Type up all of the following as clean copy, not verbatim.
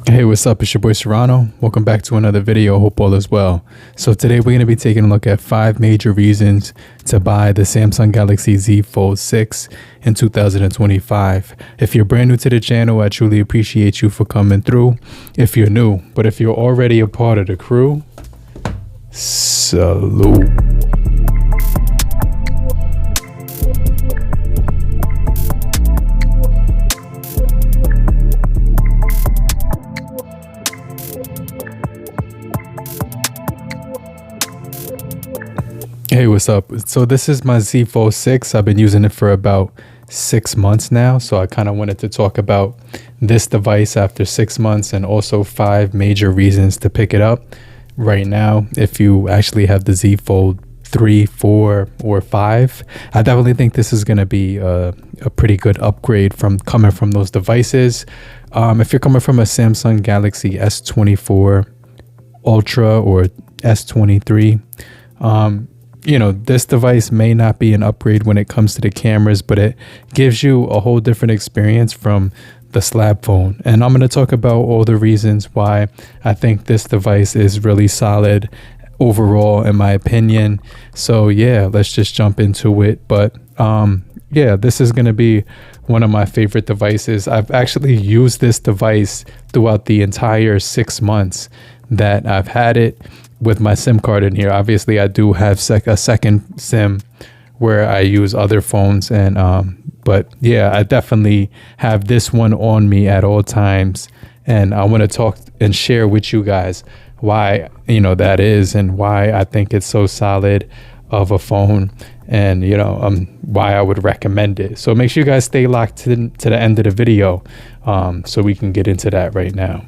Hey, what's up? It's your boy Serrano. Welcome back to another video. Hope all is well. So today we're going to be taking a look at 5 major reasons to buy the Samsung Galaxy Z Fold6 in 2025. If you're brand new to the channel, I truly appreciate you for coming through. If you're new, but if you're already a part of the crew, salute. Hey, what's up? So this is my Z Fold6. I've been using it for about 6 months now. So I kind of wanted to talk about this device after 6 months and also 5 major reasons to pick it up right now. If you actually have the Z Fold 3, 4, or 5, I definitely think this is going to be a pretty good upgrade from coming from those devices. If you're coming from a Samsung Galaxy S24 Ultra or S23, you know, this device may not be an upgrade when it comes to the cameras, but it gives you a whole different experience from the slab phone. And I'm going to talk about all the reasons why I think this device is really solid overall, in my opinion. So yeah, let's just jump into it. But yeah, this is going to be one of my favorite devices. I've actually used this device throughout the entire 6 months that I've had it with my SIM card in here. Obviously I do have a second SIM where I use other phones, and but yeah, I definitely have this one on me at all times, and I want to talk and share with you guys why, you know, that is, and why I think it's so solid of a phone, and you know, why I would recommend it. So make sure you guys stay locked to the end of the video, so we can get into that right now.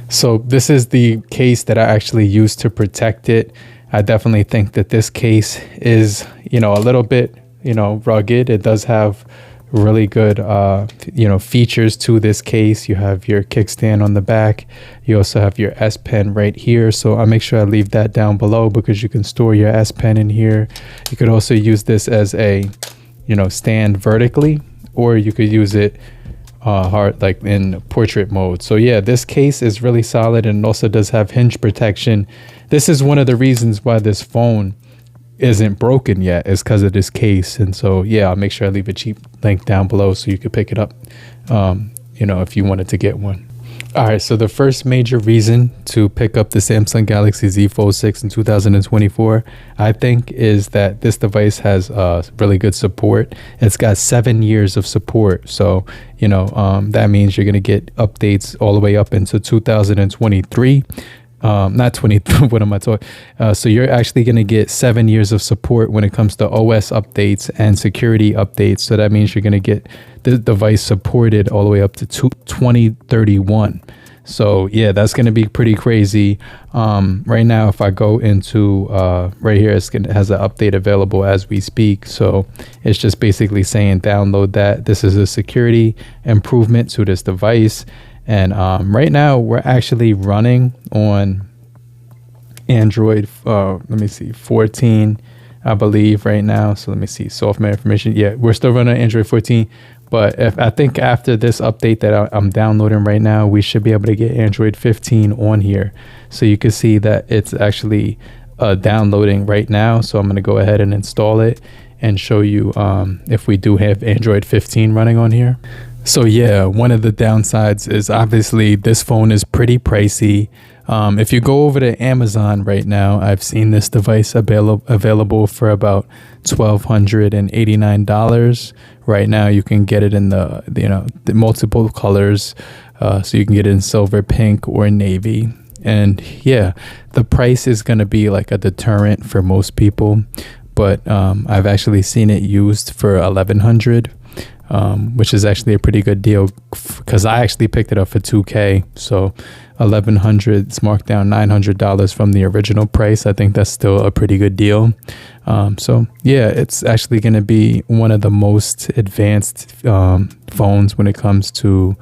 So this is the case that I actually used to protect it. I definitely think that this case is, you know, a little bit, you know, rugged. It does have really good, you know, features to this case. You have your kickstand on the back. You also have your S Pen right here. So I'll make sure I leave that down below because you can store your S Pen in here. You could also use this as a, you know, stand vertically, or you could use it hard, like in portrait mode. So yeah, this case is really solid, and also does have hinge protection. This is one of the reasons why this phone isn't broken yet, is because of this case. And so yeah, I'll make sure I leave a cheap link down below so you could pick it up, you know, if you wanted to get one. All right, so the first major reason to pick up the Samsung Galaxy Z Fold6 in 2024, I think, is that this device has really good support. It's got 7 years of support. So, you know, that means you're going to get updates all the way up into 2023. Not 23, what am I talking? So you're actually going to get 7 years of support when it comes to OS updates and security updates. So that means you're going to get the device supported all the way up to 2031. So yeah, that's going to be pretty crazy. Right now, if I go into right here, it has an update available as we speak. So it's just basically saying download that. This is a security improvement to this device. And right now we're actually running on Android, let me see, 14, I believe right now. So let me see, software information. Yeah, we're still running Android 14. But I think after this update that I'm downloading right now, we should be able to get Android 15 on here. So you can see that it's actually downloading right now. So I'm going to go ahead and install it and show you if we do have Android 15 running on here. So yeah, one of the downsides is obviously this phone is pretty pricey. If you go over to Amazon right now, I've seen this device available for about $1,289. Right now, you can get it in the, you know, the multiple colors. So you can get it in silver, pink, or navy. And yeah, the price is going to be like a deterrent for most people. But I've actually seen it used for $1,100. Which is actually a pretty good deal because I actually picked it up for $2K. So $1,100, it's marked down $900 from the original price. I think that's still a pretty good deal. So yeah, it's actually going to be one of the most advanced phones when it comes to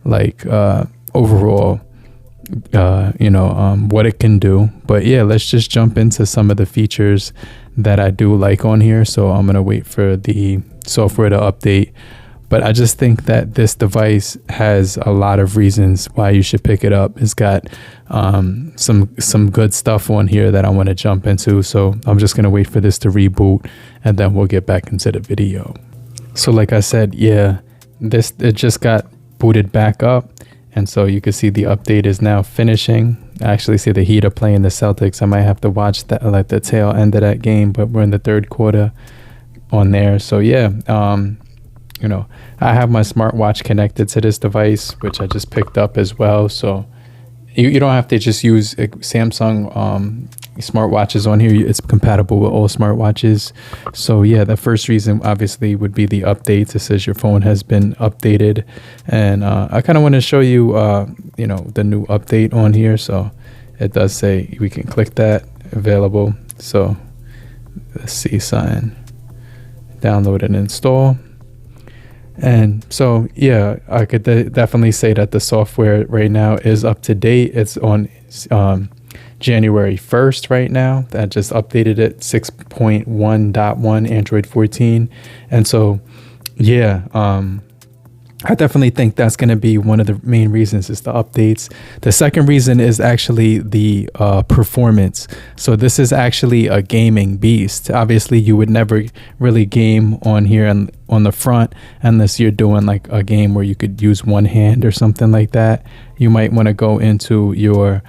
like overall, you know, what it can do. But yeah, let's just jump into some of the features that I do like on here. So I'm going to wait for the software to update. But I just think that this device has a lot of reasons why you should pick it up. It's got some good stuff on here that I want to jump into. So I'm just going to wait for this to reboot, and then we'll get back into the video. So like I said, yeah, it just got booted back up. And so you can see the update is now finishing. I actually see the Heat are playing the Celtics. I might have to watch that, like the tail end of that game, but we're in the third quarter on there. So yeah, you know, I have my smartwatch connected to this device, which I just picked up as well. So you don't have to just use Samsung smartwatches on here. It's compatible with all smartwatches. So yeah, the first reason obviously would be the updates. It says your phone has been updated, and I kind of want to show you you know, the new update on here. So it does say we can click that, available. So let's see, sign, download and install. And so yeah, I could definitely say that the software right now is up to date. It's on January 1st right now. That just updated it, 6.1.1 Android 14. And so yeah, I definitely think that's going to be one of the main reasons is the updates. The second reason is actually the performance. So this is actually a gaming beast. Obviously, you would never really game on here and on the front unless you're doing like a game where you could use one hand or something like that. You might want to go into your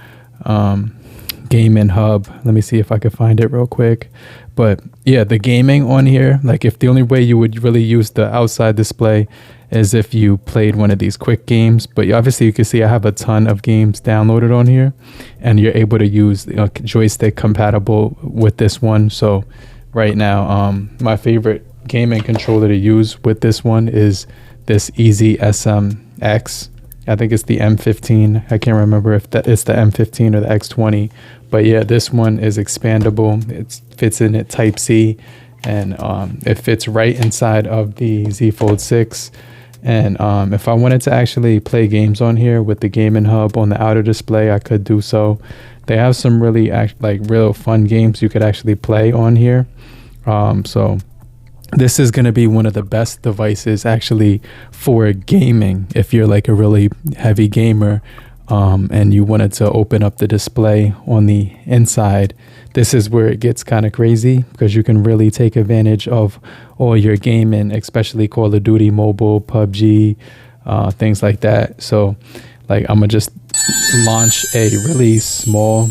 gaming hub. Let me see if I can find it real quick. But yeah, the gaming on here, like if the only way you would really use the outside display is if you played one of these quick games. But obviously you can see I have a ton of games downloaded on here, and you're able to use joystick compatible with this one. So right now, my favorite gaming controller to use with this one is this Easy SMX. I think it's the M15. I can't remember if it's the M15 or the X20. But yeah, this one is expandable. It fits in at Type-C, and it fits right inside of the Z Fold6. And if I wanted to actually play games on here with the gaming hub on the outer display, I could do so. They have some really real fun games you could actually play on here. So this is going to be one of the best devices actually for gaming. If you're like a really heavy gamer and you wanted to open up the display on the inside, this is where it gets kind of crazy, because you can really take advantage of all your gaming, especially Call of Duty Mobile, PUBG, things like that. So like I'm gonna just launch a really small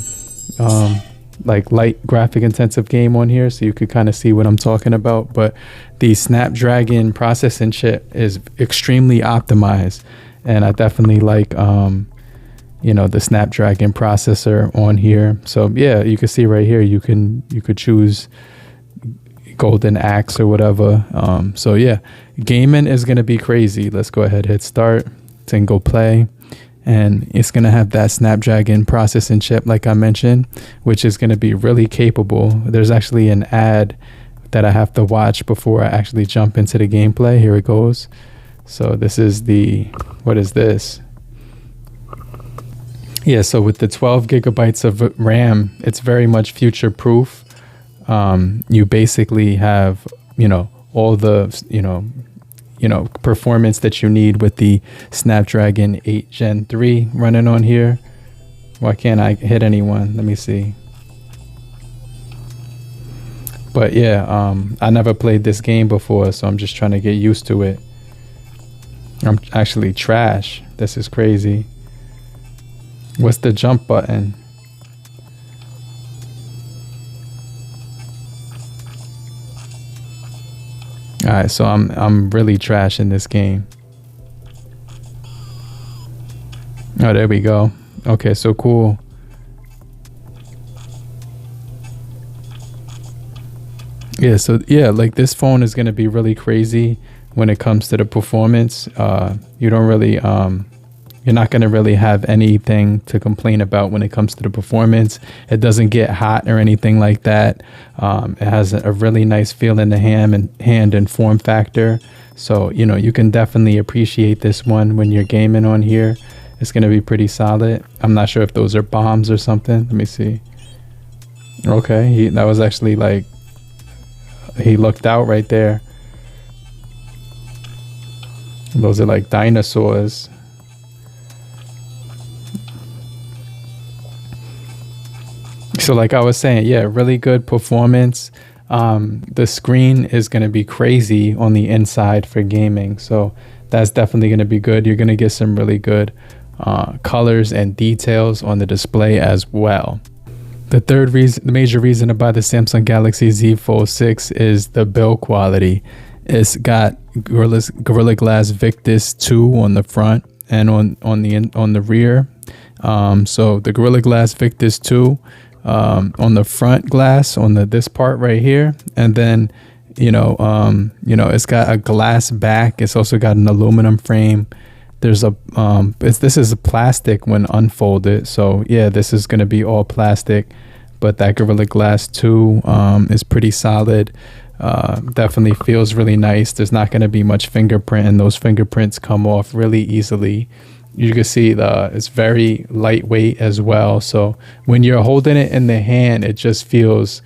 like light graphic intensive game on here so you could kind of see what I'm talking about. But the Snapdragon processing chip is extremely optimized, and I definitely like you know, the Snapdragon processor on here. So yeah, you can see right here you could choose Golden Axe or whatever. So yeah, gaming is gonna be crazy. Let's go ahead, hit start, then go play. And it's going to have that Snapdragon processing chip, like I mentioned, which is going to be really capable. There's actually an ad that I have to watch before I actually jump into the gameplay. Here it goes. So this is what is this? Yeah, so with the 12 gigabytes of RAM, it's very much future proof. You basically have, you know, all the, you know, performance that you need with the Snapdragon 8 Gen 3 running on here. Why can't I hit anyone? Let me see. But yeah, I never played this game before, so I'm just trying to get used to it. I'm actually trash. This is crazy. What's the jump button? All right, so I'm really trash in this game. Oh, there we go. Okay, so cool. Yeah, so yeah, like this phone is gonna be really crazy when it comes to the performance. You don't really you're not gonna really have anything to complain about when it comes to the performance. It doesn't get hot or anything like that. It has a really nice feel in the hand and form factor. So, you know, you can definitely appreciate this one when you're gaming on here. It's gonna be pretty solid. I'm not sure if those are bombs or something. Let me see. Okay, that was actually like, he looked out right there. Those are like dinosaurs. So like I was saying, yeah, really good performance. The screen is going to be crazy on the inside for gaming. So that's definitely going to be good. You're going to get some really good colors and details on the display as well. The third reason, the major reason to buy the Samsung Galaxy Z Fold6 is the build quality. It's got Gorilla Glass Victus 2 on the front and on the rear. So the Gorilla Glass Victus 2 on the front glass on this part right here, and then it's got a glass back. It's also got an aluminum frame. There's a this is a plastic when unfolded, so yeah, this is going to be all plastic, but that Gorilla Glass 2 is pretty solid. Definitely feels really nice. There's not going to be much fingerprint, and those fingerprints come off really easily. You can see it's very lightweight as well, so when you're holding it in the hand, it just feels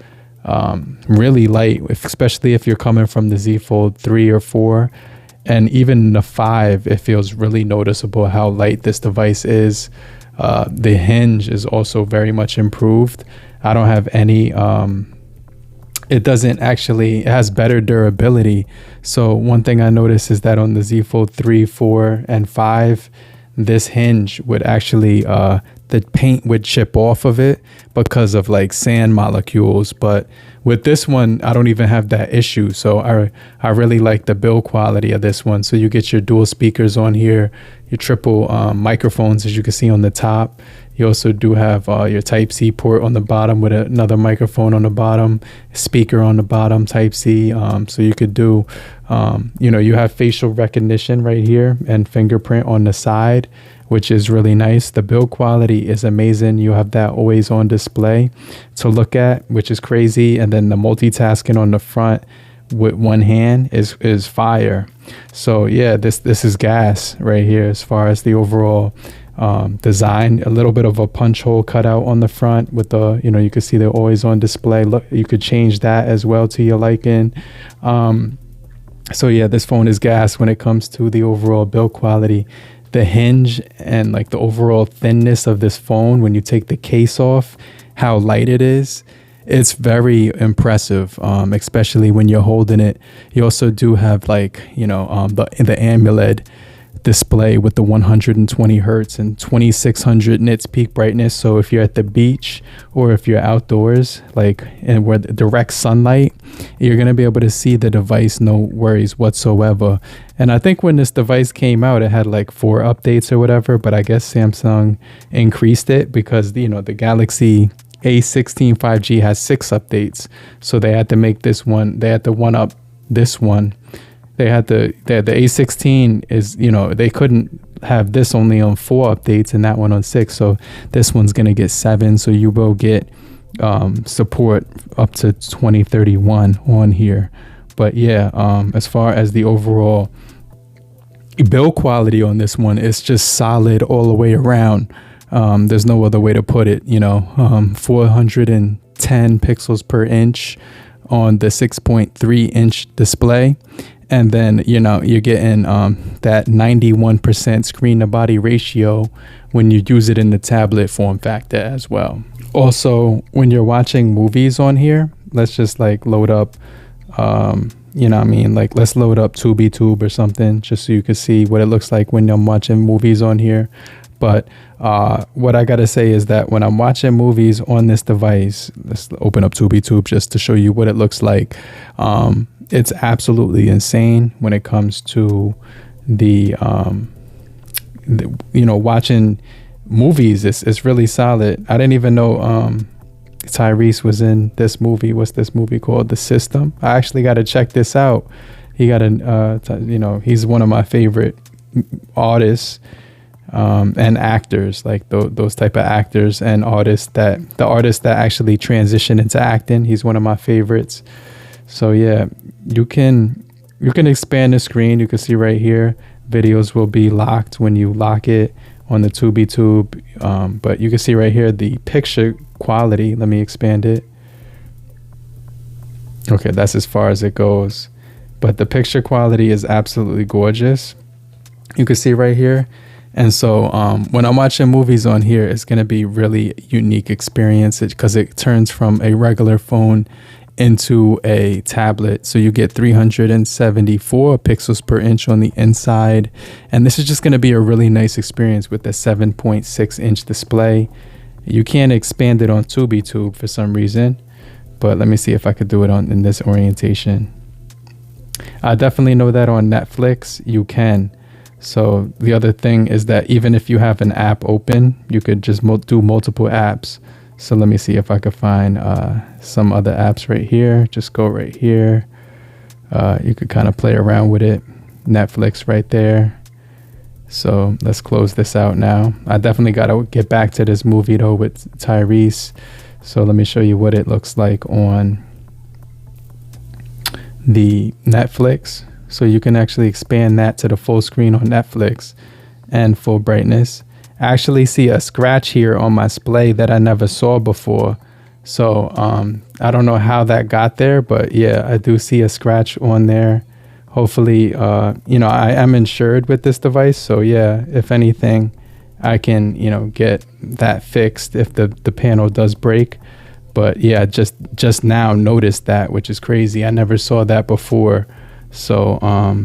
really light, especially if you're coming from the Z Fold 3 or 4. And even the 5, it feels really noticeable how light this device is. The hinge is also very much improved. I don't have any, it has better durability. So one thing I noticed is that on the Z Fold 3, 4, and 5, this hinge would actually, the paint would chip off of it because of like sand molecules. But with this one, I don't even have that issue. So I really like the build quality of this one. So you get your dual speakers on here, your triple microphones, as you can see on the top. You also do have your Type-C port on the bottom with another microphone on the bottom, speaker on the bottom, Type-C. So you could do, you have facial recognition right here and fingerprint on the side, which is really nice. The build quality is amazing. You have that always on display to look at, which is crazy. And then the multitasking on the front with one hand is fire. So yeah, this is gas right here as far as the overall design. A little bit of a punch hole cut out on the front with the, you can see they're always on display. Look, you could change that as well to your liking. So yeah, this phone is gas when it comes to the overall build quality. The hinge and like the overall thinness of this phone, when you take the case off, how light it is, it's very impressive, especially when you're holding it. You also do have like, the AMOLED display with the 120 hertz and 2600 nits peak brightness. So if you're at the beach or if you're outdoors, like and where the direct sunlight, you're going to be able to see the device, no worries whatsoever. And I think when this device came out, it had like 4 updates or whatever, but I guess Samsung increased it because the Galaxy A16 5G has 6 updates. So they had to make this one, they had to one up this one. The A16 is, they couldn't have this only on 4 updates and that one on 6. So this one's going to get 7. So you will get support up to 2031 on here. But yeah, as far as the overall build quality on this one, it's just solid all the way around. There's no other way to put it, 410 pixels per inch on the 6.3 inch display. And then, you're getting that 91% screen to body ratio when you use it in the tablet form factor as well. Also, when you're watching movies on here, let's just like load up, like let's load up TubiTube or something just so you can see what it looks like when I'm watching movies on here. But what I gotta say is that when I'm watching movies on this device, let's open up TubiTube just to show you what it looks like. It's absolutely insane when it comes to the watching movies. It's really solid. I didn't even know Tyrese was in this movie. What's this movie called? The System. I actually got to check this out. He got he's one of my favorite artists and actors, like those type of actors and artists the artists that actually transition into acting. He's one of my favorites. So yeah, you can expand the screen. You can see right here, videos will be locked when you lock it on the TubiTube. But you can see right here the picture quality. Let me expand it. Okay, that's as far as it goes. But the picture quality is absolutely gorgeous. You can see right here. And so when I'm watching movies on here, it's going to be really unique experience because it turns from a regular phone into a tablet. So you get 374 pixels per inch on the inside. And this is just going to be a really nice experience with the 7.6 inch display. You can't expand it on TubiTube for some reason, but let me see if I could do it in this orientation. I definitely know that on Netflix you can. So the other thing is that even if you have an app open, you could just do multiple apps. So let me see if I could find some other apps right here. Just go right here. You could kind of play around with it. Netflix right there. So let's close this out now. I definitely got to get back to this movie though with Tyrese. So let me show you what it looks like on the Netflix. So you can actually expand that to the full screen on Netflix and full brightness. I actually see a scratch here on my display that I never saw before. So I don't know how that got there, but yeah, I do see a scratch on there. Hopefully, I am insured with this device. So yeah, if anything, I can, get that fixed if the panel does break. But yeah, just now noticed that, which is crazy. I never saw that before. So a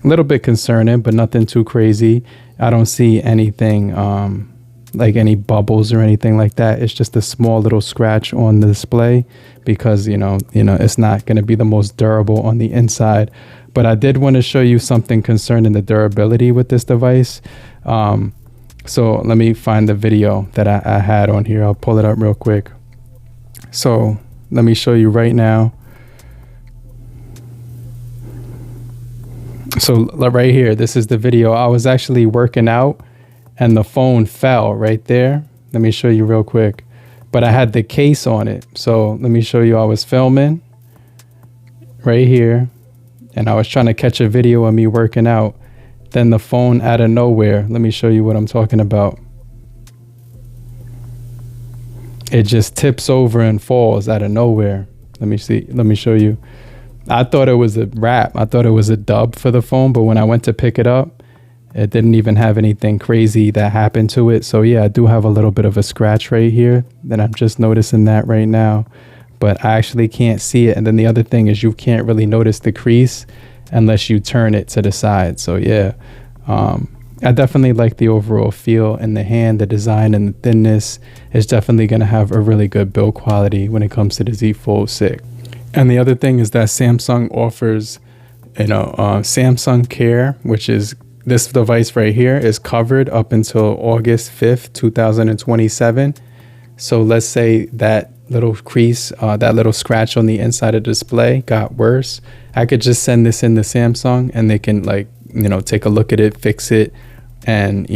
little bit concerning, but nothing too crazy. I don't see anything like any bubbles or anything like that. It's just a small little scratch on the display because it's not going to be the most durable on the inside. But I did want to show you something concerning the durability with this device. So let me find the video that I had on here. I'll pull it up real quick. So let me show you right now. So right here, this is the video. I was actually working out and the phone fell right there. Let me show you real quick. But I had the case on it. So let me show you. I was filming right here and I was trying to catch a video of me working out. Then the phone out of nowhere. Let me show you what I'm talking about. It just tips over and falls out of nowhere. Let me see. Let me show you. I thought it was a wrap. I thought it was a dub for the phone, but when I went to pick it up, it didn't even have anything crazy that happened to it. So yeah, I do have a little bit of a scratch right here. Then I'm just noticing that right now, but I actually can't see it. And then the other thing is you can't really notice the crease unless you turn it to the side. So yeah, I definitely like the overall feel in the hand, the design and the thinness is definitely going to have a really good build quality when it comes to the Z Fold 6. And the other thing is that Samsung offers, Samsung Care, which is this device right here is covered up until August 5th, 2027. So let's say that little crease, that little scratch on the inside of the display got worse. I could just send this in to Samsung and they can take a look at it, fix it, and,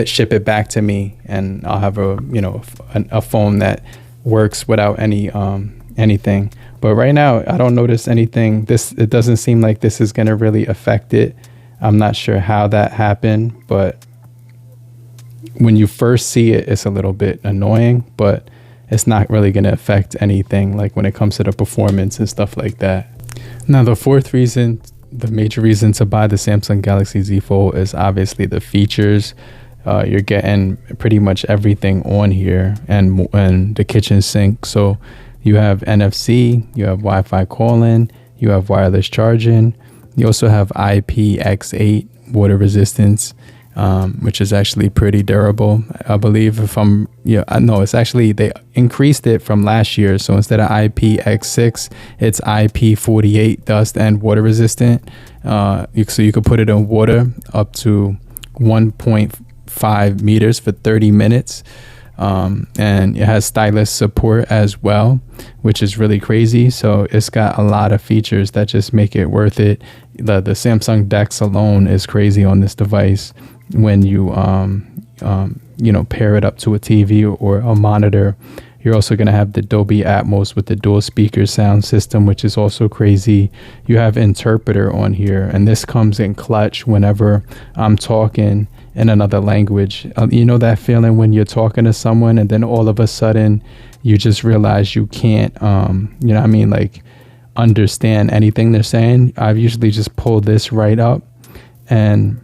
ship it back to me. And I'll have a phone that works without anything. But right now, I don't notice anything. It doesn't seem like this is going to really affect it. I'm not sure how that happened, but when you first see it, it's a little bit annoying, but it's not really going to affect anything like when it comes to the performance and stuff like that. Now, the fourth reason, the major reason to buy the Samsung Galaxy Z Fold is obviously the features. You're getting pretty much everything on here and the kitchen sink. So you have NFC, you have Wi-Fi calling, you have wireless charging. You also have IPX8 water resistance, which is actually pretty durable. I believe it's actually, they increased it from last year. So instead of IPX6, it's IP48 dust and water resistant. So you could put it in water up to 1.5 meters for 30 minutes. And it has stylus support as well, which is really crazy. So it's got a lot of features that just make it worth it. The Samsung DeX alone is crazy on this device when you pair it up to a TV or a monitor. You're also going to have the Dolby Atmos with the dual speaker sound system, which is also crazy. You have interpreter on here, and this comes in clutch whenever I'm talking in another language. You know that feeling when you're talking to someone and then all of a sudden you just realize you can't, understand anything they're saying. I've usually just pulled this right up and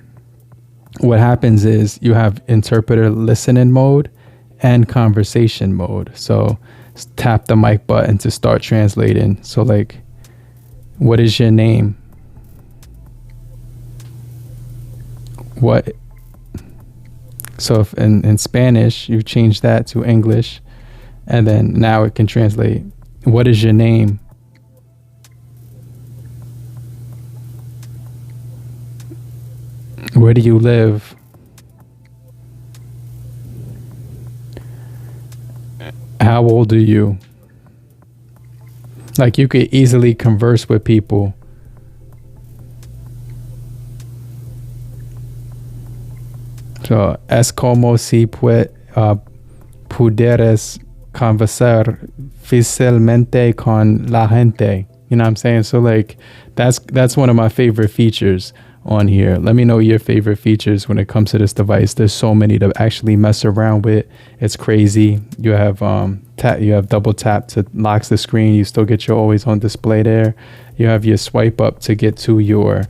what happens is you have interpreter listening mode and conversation mode. So tap the mic button to start translating. So like, what is your name? What? So if in Spanish, you change that to English, and then now it can translate, what is your name? Where do you live? How old are you? Like, you could easily converse with people. So, es como si pudieras conversar fácilmente con la gente. You know what I'm saying? So like, that's one of my favorite features on here. Let me know your favorite features when it comes to this device. There's so many to actually mess around with. It's crazy. You have you have double tap to lock the screen. You still get your always on display there. You have your swipe up to get to your,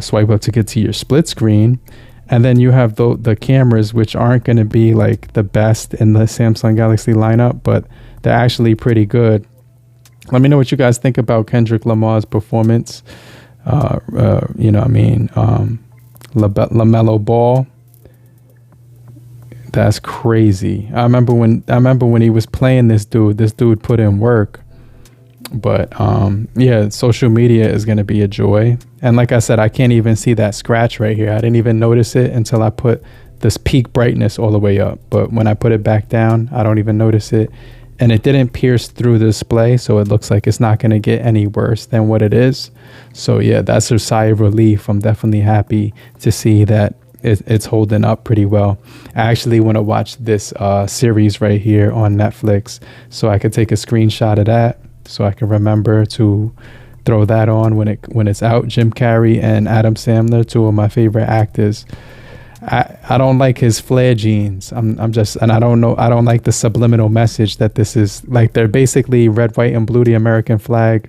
swipe up to get to your split screen. And then you have the cameras, which aren't going to be like the best in the Samsung Galaxy lineup, but they're actually pretty good. Let me know what you guys think about Kendrick Lamar's performance. LaMelo Ball. That's crazy. I remember when he was playing this dude put in work. But social media is going to be a joy. And like I said, I can't even see that scratch right here. I didn't even notice it until I put this peak brightness all the way up. But when I put it back down, I don't even notice it. And it didn't pierce through the display, so it looks like it's not going to get any worse than what it is. So yeah, that's a sigh of relief. I'm definitely happy to see that it's holding up pretty well. I actually want to watch this series right here on Netflix, so I could take a screenshot of that, so I can remember to throw that on when it's out. Jim Carrey and Adam Sandler, two of my favorite actors. I don't like his flare jeans. I don't like the subliminal message that this is like. They're basically red, white, and blue, the American flag.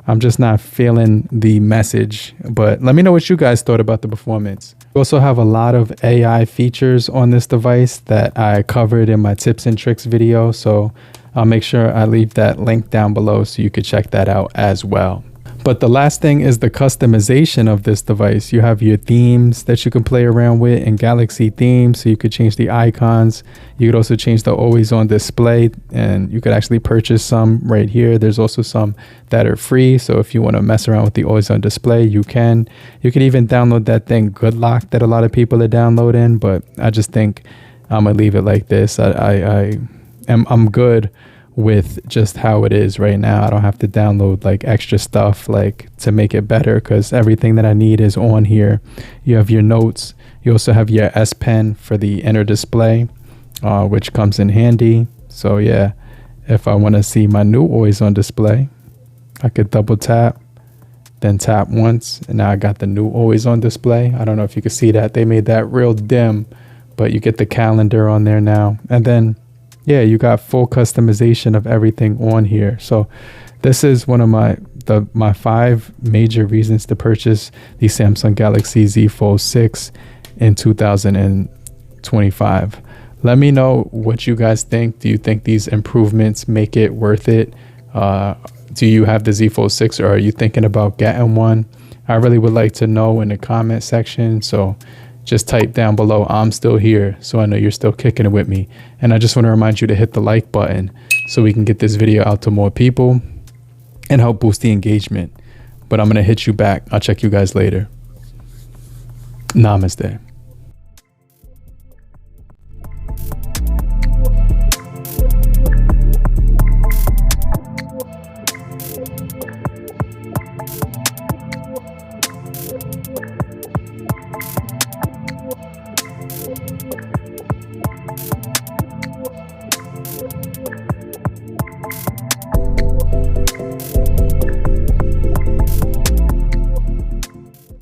I'm just not feeling the message. But let me know what you guys thought about the performance. We also have a lot of AI features on this device that I covered in my tips and tricks video. So I'll make sure I leave that link down below so you could check that out as well. But the last thing is the customization of this device. You have your themes that you can play around with in Galaxy themes. So you could change the icons. You could also change the always on display, and you could actually purchase some right here. There's also some that are free. So if you want to mess around with the always on display, you can. You can even download that thing Good Lock that a lot of people are downloading, but I just think I'm gonna leave it like this. I'm good with just how it is right now. I don't have to download like extra stuff like to make it better, because everything that I need is on here. You have your notes. You also have your S Pen for the inner display, which comes in handy. So yeah, if I want to see my new always on display, I could double tap, then tap once, and now I got the new always on display. I don't know if you can see that. They made that real dim, but you get the calendar on there now. And then yeah, you got full customization of everything on here. So this is one of my 5 major reasons to purchase the Samsung Galaxy Z Fold6 in 2025. Let me know what you guys think. Do you think these improvements make it worth it? Do you have the Z Fold6, or are you thinking about getting one? I really would like to know in the comment section. So just type down below, I'm still here, so I know you're still kicking it with me. And I just want to remind you to hit the like button so we can get this video out to more people and help boost the engagement. But I'm going to hit you back. I'll check you guys later. Namaste.